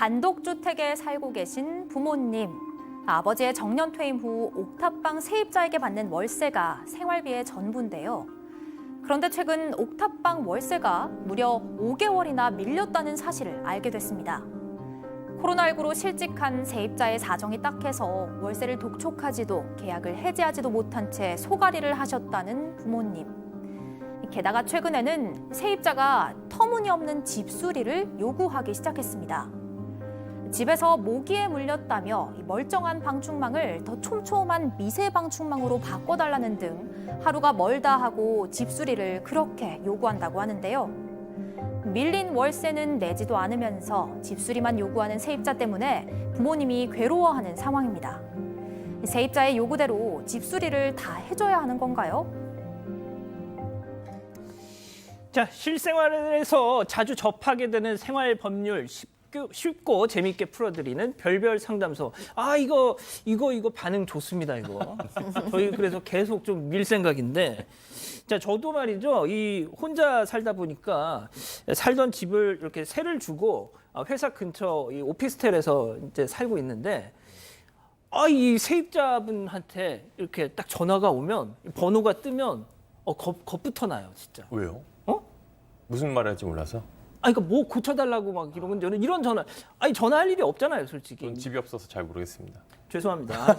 단독주택에 살고 계신 부모님. 아버지의 정년 퇴임 후 옥탑방 세입자에게 받는 월세가 생활비의 전부인데요. 그런데 최근 옥탑방 월세가 무려 5개월이나 밀렸다는 사실을 알게 됐습니다. 코로나19로 실직한 세입자의 사정이 딱해서 월세를 독촉하지도 계약을 해지하지도 못한 채 소가리를 하셨다는 부모님. 게다가 최근에는 세입자가 터무니없는 집수리를 요구하기 시작했습니다. 집에서 모기에 물렸다며 멀쩡한 방충망을 더 촘촘한 미세 방충망으로 바꿔달라는 등 하루가 멀다 하고 집수리를 그렇게 요구한다고 하는데요. 밀린 월세는 내지도 않으면서 집수리만 요구하는 세입자 때문에 부모님이 괴로워하는 상황입니다. 세입자의 요구대로 집수리를 다 해줘야 하는 건가요? 자, 실생활에서 자주 접하게 되는 생활 법률 쉽고 재미있게 풀어드리는 별별 상담소. 아, 이거 반응 좋습니다, 이거. 저희 그래서 계속 좀 밀 생각인데. 자, 저도 말이죠. 이 혼자 살다 보니까 살던 집을 이렇게 세를 주고 회사 근처 이 오피스텔에서 이제 살고 있는데 이 세입자분한테 이렇게 딱 전화가 오면 번호가 뜨면 겁부터 나요, 진짜. 왜요? 어? 무슨 말 할지 몰라서? 그러니까 뭐 고쳐달라고 막 이러면 저는 이런 전화, 전화할 일이 없잖아요, 솔직히. 전 집이 없어서 잘 모르겠습니다. 죄송합니다.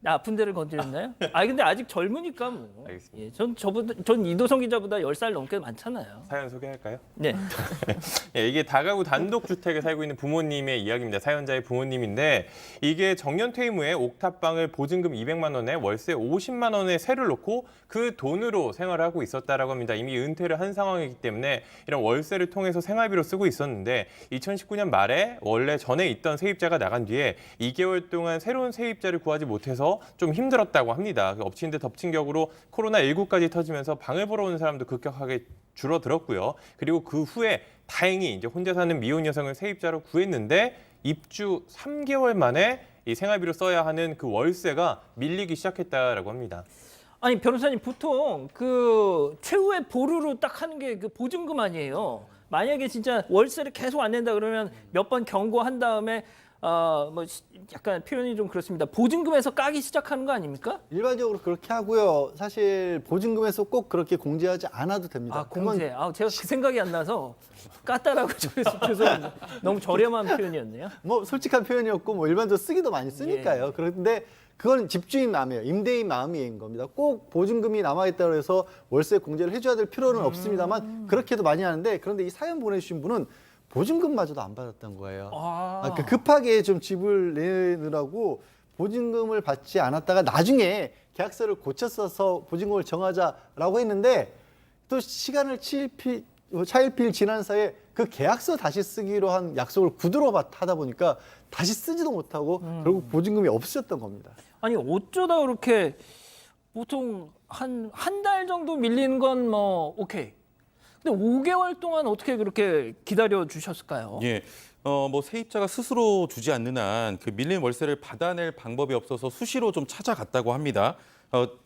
아픈 데를 건드렸나요? 근데 아직 젊으니까 뭐. 알겠습니다. 예, 전 이도성 기자보다 10살 넘게 많잖아요. 사연 소개할까요? 네. 예, 이게 다가구 단독주택에 살고 있는 부모님의 이야기입니다. 사연자의 부모님인데 이게 정년 퇴임 후에 옥탑방을 보증금 200만 원에 월세 50만 원에 세를 놓고 그 돈으로 생활을 하고 있었다라고 합니다. 이미 은퇴를 한 상황이기 때문에 이런 월세를 통해서 생활비로 쓰고 있었는데 2019년 말에 원래 전에 있던 세입자가 나간 뒤에 2개월 동안 새로운 세입자를 구하지 못해서 좀 힘들었다고 합니다. 엎친 데 덮친 격으로 코로나19까지 터지면서 방을 보러 오는 사람도 급격하게 줄어들었고요. 그리고 그 후에 다행히 이제 혼자 사는 미혼 여성을 세입자로 구했는데 입주 3개월 만에 이 생활비로 써야 하는 그 월세가 밀리기 시작했다라고 합니다. 아니, 변호사님, 보통 그 최후의 보루로 딱 하는 게 그 보증금 아니에요. 만약에 진짜 월세를 계속 안 낸다 그러면 몇 번 경고한 다음에 약간 표현이 좀 그렇습니다. 보증금에서 까기 시작하는 거 아닙니까? 일반적으로 그렇게 하고요. 사실 보증금에서 꼭 그렇게 공제하지 않아도 됩니다. 공제. 제가 그 생각이 안 나서 깠다라고 죄송합니다. 너무 저렴한 표현이었네요. 뭐 솔직한 표현이었고 뭐 일반적으로 쓰기도 많이 쓰니까요. 예. 그런데 그건 집주인 마음이에요. 임대인 마음인 겁니다. 꼭 보증금이 남아있다고 해서 월세 공제를 해줘야 될 필요는 없습니다만 그렇게도 많이 하는데, 그런데 이 사연 보내주신 분은 보증금마저도 안 받았던 거예요. 그러니까 급하게 좀 집을 내느라고 보증금을 받지 않았다가 나중에 계약서를 고쳤어서 보증금을 정하자라고 했는데 또 시간을 차일피일 지난 사이에 그 계약서 다시 쓰기로 한 약속을 구두로 하다 보니까 다시 쓰지도 못하고 결국 보증금이 없었던 겁니다. 아니, 어쩌다 그렇게 보통 한 달 정도 밀리는 건 뭐 오케이. 근데 5개월 동안 어떻게 그렇게 기다려 주셨을까요? 예. 세입자가 스스로 주지 않는 한 그 밀린 월세를 받아낼 방법이 없어서 수시로 좀 찾아갔다고 합니다.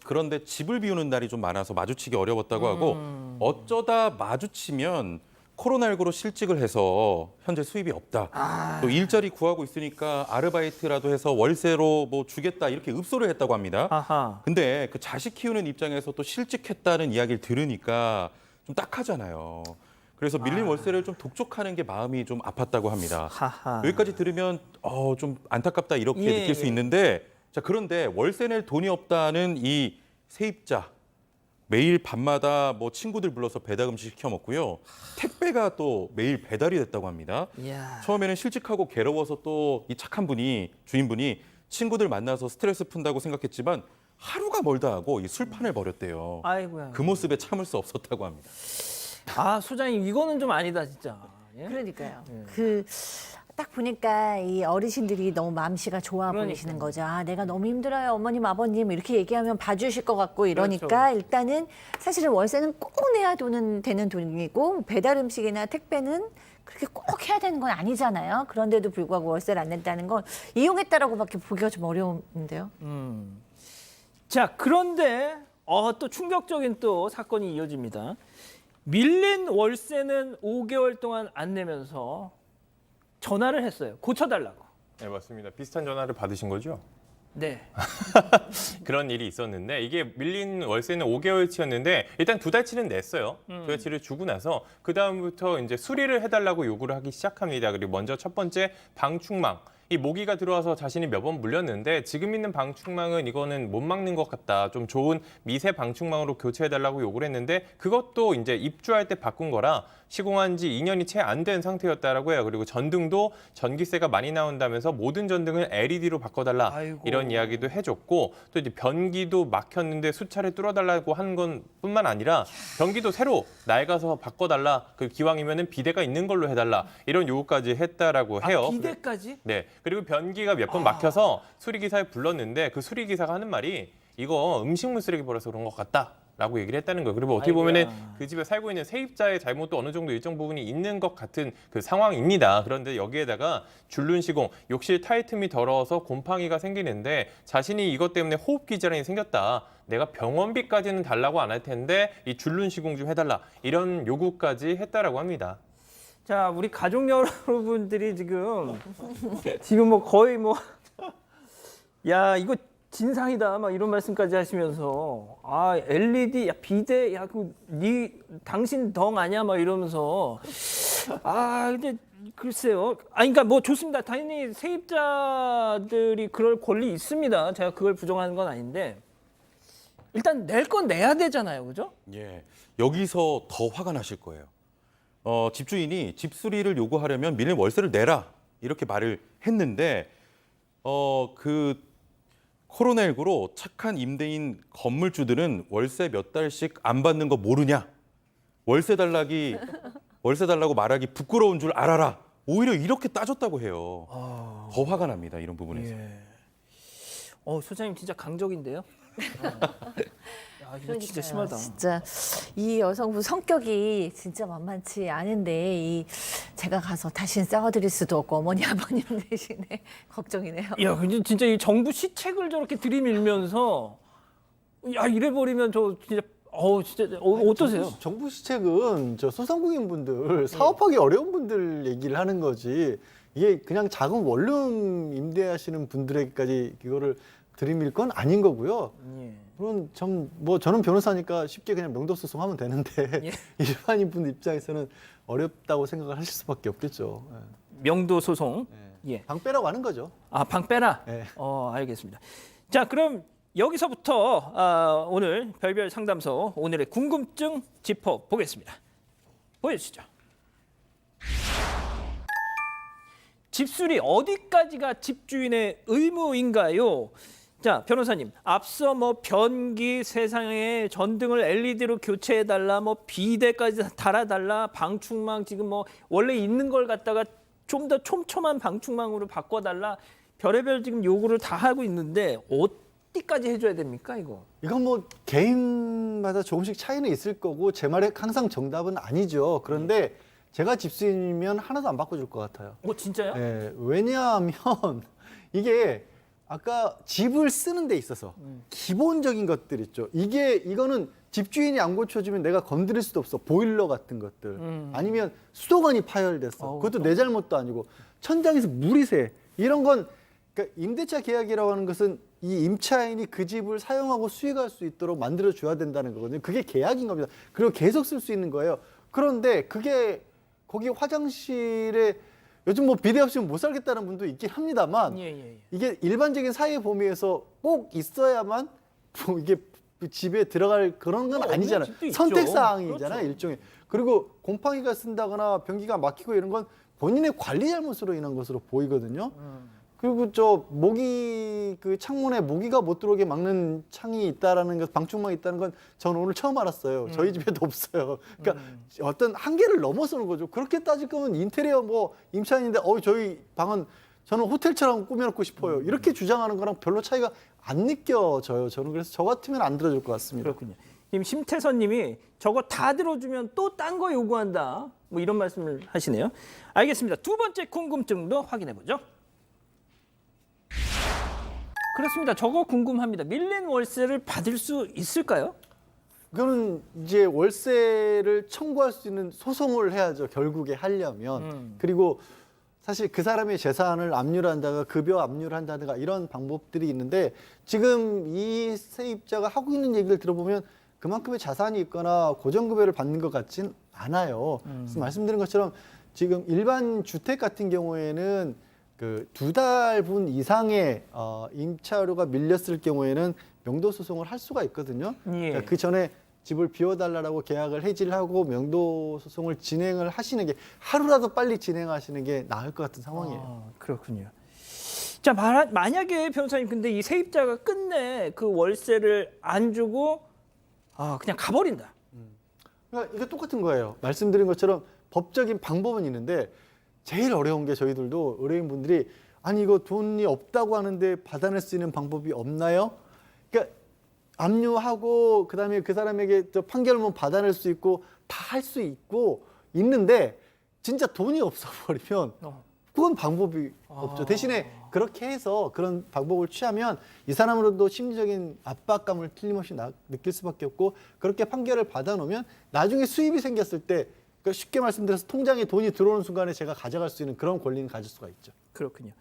그런데 집을 비우는 날이 좀 많아서 마주치기 어려웠다고 하고 어쩌다 마주치면 코로나19로 실직을 해서 현재 수입이 없다. 또 일자리 구하고 있으니까 아르바이트라도 해서 월세로 뭐 주겠다 이렇게 읍소를 했다고 합니다. 아하. 근데 그 자식 키우는 입장에서 또 실직했다는 이야기를 들으니까 좀 딱하잖아요. 그래서 밀린 월세를 좀 독촉하는 게 마음이 좀 아팠다고 합니다. 하하. 여기까지 들으면 좀 안타깝다 이렇게 느낄 수 있는데, 자, 그런데 월세 낼 돈이 없다는 이 세입자 매일 밤마다 뭐 친구들 불러서 배달 음식 시켜 먹고요. 택배가 또 매일 배달이 됐다고 합니다. 이야. 처음에는 실직하고 괴로워서 또 이 착한 주인분이 친구들 만나서 스트레스 푼다고 생각했지만 하루가 멀다 하고 이 술판을 벌였대요. 아이고야. 그 모습에 참을 수 없었다고 합니다. 소장님, 이거는 좀 아니다, 진짜. 예? 그러니까요. 딱 보니까 이 어르신들이 너무 마음씨가 좋아 그러니까요. 보이시는 거죠. 내가 너무 힘들어요, 어머님, 아버님 이렇게 얘기하면 봐주실 것 같고 이러니까 그렇죠. 일단은 사실은 월세는 꼭 내야 되는 돈이고 배달 음식이나 택배는 그렇게 꼭 해야 되는 건 아니잖아요. 그런데도 불구하고 월세를 안 낸다는 건 이용했다라고밖에 보기가 좀 어려운데요. 자, 그런데 또 충격적인 또 사건이 이어집니다. 밀린 월세는 5개월 동안 안 내면서 전화를 했어요. 고쳐달라고. 네, 맞습니다. 비슷한 전화를 받으신 거죠? 네. 그런 일이 있었는데 이게 밀린 월세는 5개월치였는데 일단 2달치는 냈어요. 2달치를 주고 나서 그 다음부터 이제 수리를 해달라고 요구를 하기 시작합니다. 그리고 먼저 첫 번째 방충망. 이 모기가 들어와서 자신이 몇 번 물렸는데 지금 있는 방충망은 이거는 못 막는 것 같다. 좀 좋은 미세 방충망으로 교체해달라고 요구를 했는데 그것도 이제 입주할 때 바꾼 거라 시공한 지 2년이 채 안 된 상태였다라고 해요. 그리고 전등도 전기세가 많이 나온다면서 모든 전등을 LED로 바꿔달라. 아이고. 이런 이야기도 해줬고 또 이제 변기도 막혔는데 수차례 뚫어달라고 한 건 뿐만 아니라 변기도 새로 낡아서 바꿔달라. 그 기왕이면은 비대가 있는 걸로 해달라. 이런 요구까지 했다라고 해요. 아, 비대까지? 네. 그리고 변기가 몇 번 막혀서 수리기사에 불렀는데 그 수리기사가 하는 말이 이거 음식물 쓰레기 버려서 그런 것 같다라고 얘기를 했다는 거예요. 그리고 어떻게 보면은 아이고야. 그 집에 살고 있는 세입자의 잘못도 어느 정도 일정 부분이 있는 것 같은 그 상황입니다. 그런데 여기에다가 줄눈 시공, 욕실 타일 틈이 더러워서 곰팡이가 생기는데 자신이 이것 때문에 호흡기 질환이 생겼다. 내가 병원비까지는 달라고 안 할 텐데 이 줄눈 시공 좀 해달라. 이런 요구까지 했다라고 합니다. 자, 우리 가족 여러분들이 지금 뭐 거의 뭐 야, 이거 진상이다 막 이런 말씀까지 하시면서 아, LED 야 비대 야 그 당신 덩 아니야 막 이러면서 아, 근데 글쎄요. 아, 그러니까 뭐 좋습니다. 당연히 세입자들이 그럴 권리 있습니다. 제가 그걸 부정하는 건 아닌데 일단 낼 건 내야 되잖아요. 그죠? 예, 여기서 더 화가 나실 거예요. 집주인이 집 수리를 요구하려면 밀린 월세를 내라 이렇게 말을 했는데 그 코로나19로 착한 임대인 건물주들은 월세 몇 달씩 안 받는 거 모르냐? 월세 달라고 말하기 부끄러운 줄 알아라. 오히려 이렇게 따졌다고 해요. 더 화가 납니다. 이런 부분에서. 예. 소장님 진짜 강적인데요. 야, 이거 진짜 심하다. 진짜 이 여성분 성격이 진짜 만만치 않은데 제가 가서 다시는 싸워드릴 수도 없고 어머니 아버님 대신에 걱정이네요. 야, 근데 진짜 이 정부 시책을 저렇게 들이밀면서 야 이래 버리면 저 진짜 진짜 어떠세요? 정부 시책은 저 소상공인분들 사업하기 어려운 분들 얘기를 하는 거지. 이게 그냥 작은 원룸 임대하시는 분들에게까지 이거를 들이밀 건 아닌 거고요. 예. 물론 저는 변호사니까 쉽게 그냥 명도 소송하면 되는데 예. 일반인 분들 입장에서는 어렵다고 생각을 하실 수밖에 없겠죠. 명도 소송. 예. 예. 방 빼라고 하는 거죠. 아, 방 빼라. 예. 알겠습니다. 자, 그럼 여기서부터 오늘 별별 상담소 오늘의 궁금증 짚어 보겠습니다. 보여주시죠. 집수리 어디까지가 집주인의 의무인가요? 자, 변호사님, 앞서 뭐 변기, 세상에 전등을 LED로 교체해달라, 뭐 비대까지 달아달라, 방충망 지금 뭐 원래 있는 걸 갖다가 좀 더 촘촘한 방충망으로 바꿔달라, 별의별 지금 요구를 다 하고 있는데 어디까지 해줘야 됩니까, 이거? 이건 뭐 개인마다 조금씩 차이는 있을 거고 제 말에 항상 정답은 아니죠. 그런데 제가 집주인이면 하나도 안 바꿔줄 것 같아요. 진짜요? 예, 왜냐하면 이게 아까 집을 쓰는 데 있어서 기본적인 것들 있죠. 이거는 집주인이 안 고쳐주면 내가 건드릴 수도 없어. 보일러 같은 것들. 아니면 수도관이 파열됐어. 그것도 내 잘못도 아니고 천장에서 물이 새. 이런 건 그러니까 임대차 계약이라고 하는 것은 이 임차인이 그 집을 사용하고 수익할 수 있도록 만들어 줘야 된다는 거거든요. 그게 계약인 겁니다. 그리고 계속 쓸 수 있는 거예요. 그런데 그게 거기 화장실에 요즘 뭐 비대 없이는 못 살겠다는 분도 있긴 합니다만 예. 이게 일반적인 사회 범위에서 꼭 있어야만 뭐 이게 집에 들어갈 그런 건 없는 아니잖아요. 집도 있죠. 선택 사항이잖아요, 그렇죠. 일종의. 그리고 곰팡이가 쓴다거나 변기가 막히고 이런 건 본인의 관리 잘못으로 인한 것으로 보이거든요. 그리고 그 창문에 모기가 못 들어오게 막는 창이 있다라는 것, 방충망이 있다는 건 저는 오늘 처음 알았어요. 저희 집에도 없어요. 그러니까 어떤 한계를 넘어서는 거죠. 그렇게 따질 거면 인테리어 뭐 임차인인데 저희 방은 저는 호텔처럼 꾸며놓고 싶어요. 이렇게 주장하는 거랑 별로 차이가 안 느껴져요. 저는 그래서 저 같으면 안 들어줄 것 같습니다. 그렇군요. 지금 심태선님이 저거 다 들어주면 또 딴 거 요구한다. 뭐 이런 말씀을 하시네요. 알겠습니다. 두 번째 궁금증도 확인해 보죠. 그렇습니다. 저거 궁금합니다. 밀린 월세를 받을 수 있을까요? 그거는 이제 월세를 청구할 수 있는 소송을 해야죠. 결국에 하려면. 그리고 사실 그 사람의 재산을 압류를 한다가 급여 압류를 한다든가 이런 방법들이 있는데 지금 이 세입자가 하고 있는 얘기를 들어보면 그만큼의 자산이 있거나 고정급여를 받는 것 같진 않아요. 그래서 말씀드린 것처럼 지금 일반 주택 같은 경우에는 그 2달분 이상의 임차료가 밀렸을 경우에는 명도 소송을 할 수가 있거든요. 예. 그러니까 그 전에 집을 비워달라고 계약을 해지를 하고 명도 소송을 진행을 하시는 게 하루라도 빨리 진행하시는 게 나을 것 같은 상황이에요. 아, 그렇군요. 자, 만약에 변호사님 근데 이 세입자가 끝내 그 월세를 안 주고 그냥 가버린다. 그러니까 이게 똑같은 거예요. 말씀드린 것처럼 법적인 방법은 있는데 제일 어려운 게 저희들도 의뢰인분들이 아니 이거 돈이 없다고 하는데 받아낼 수 있는 방법이 없나요? 그러니까 압류하고 그다음에 그 사람에게 저 판결문 받아낼 수 있고 다 할 수 있고 있는데 진짜 돈이 없어 버리면 그건 방법이 없죠. 대신에 그렇게 해서 그런 방법을 취하면 이 사람으로도 심리적인 압박감을 틀림없이 느낄 수밖에 없고 그렇게 판결을 받아놓으면 나중에 수입이 생겼을 때 그러니까 쉽게 말씀드려서 통장에 돈이 들어오는 순간에 제가 가져갈 수 있는 그런 권리는 가질 수가 있죠. 그렇군요.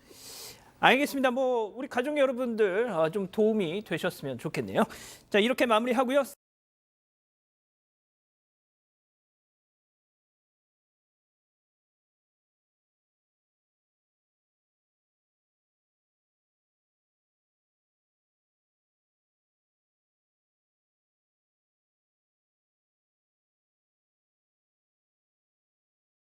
알겠습니다. 우리 가족 여러분들 좀 도움이 되셨으면 좋겠네요. 자, 이렇게 마무리하고요.